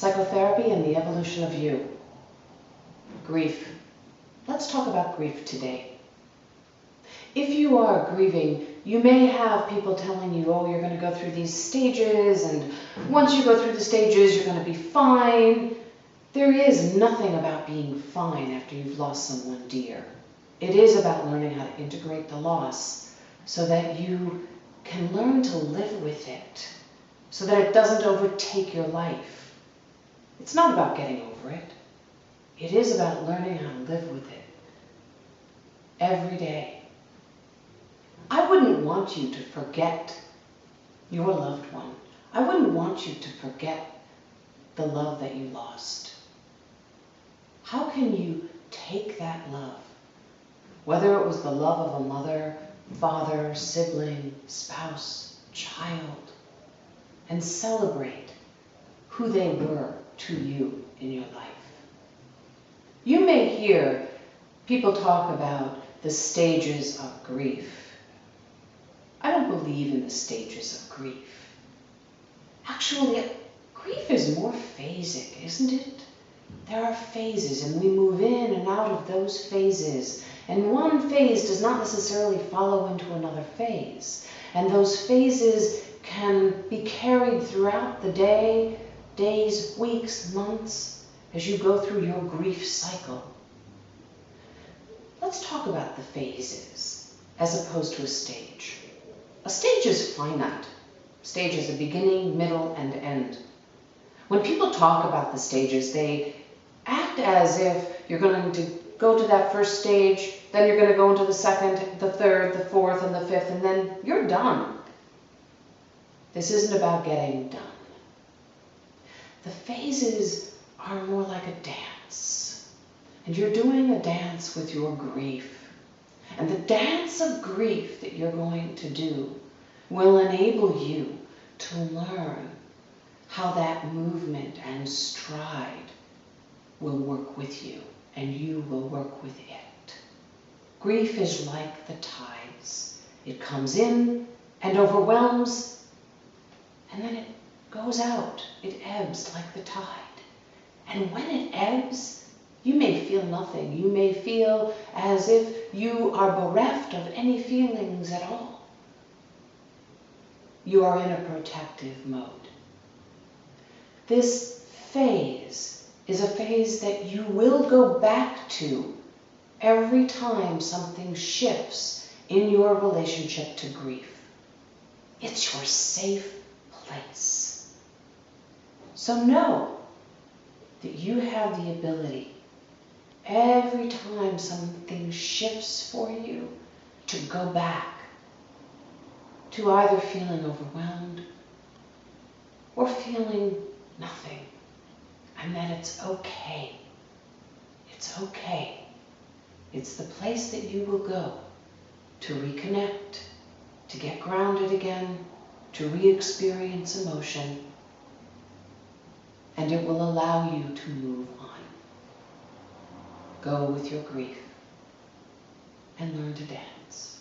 Psychotherapy and the evolution of you. Grief. Let's talk about grief today. If you are grieving, you may have people telling you, oh, you're going to go through these stages, and once you go through the stages, you're going to be fine. There is nothing about being fine after you've lost someone dear. It is about learning how to integrate the loss so that you can learn to live with it, so that it doesn't overtake your life. It's not about getting over it. It is about learning how to live with it every day. I wouldn't want you to forget your loved one. I wouldn't want you to forget the love that you lost. How can you take that love, whether it was the love of a mother, father, sibling, spouse, child, and celebrate who they were to you in your life? You may hear people talk about the stages of grief. I don't believe in the stages of grief. Actually, grief is more phasic, isn't it? There are phases, and we move in and out of those phases. And one phase does not necessarily follow into another phase. And those phases can be carried throughout the day, days, weeks, months, as you go through your grief cycle. Let's talk about the phases as opposed to a stage. A stage is finite. A stage is a beginning, middle, and end. When people talk about the stages, they act as if you're going to go to that first stage, then you're going to go into the second, the third, the fourth, and the fifth, and then you're done. This isn't about getting done. The phases are more like a dance. And you're doing a dance with your grief. And the dance of grief that you're going to do will enable you to learn how that movement and stride will work with you, and you will work with it. Grief is like the tides. It comes in and overwhelms, and then it goes out. It ebbs like the tide. And when it ebbs, you may feel nothing. You may feel as if you are bereft of any feelings at all. You are in a protective mode. This phase is a phase that you will go back to every time something shifts in your relationship to grief. It's your safe place. So know that you have the ability, every time something shifts for you, to go back to either feeling overwhelmed or feeling nothing, and that it's okay. It's okay. It's the place that you will go to reconnect, to get grounded again, to re-experience emotion, and it will allow you to move on. Go with your grief and learn to dance.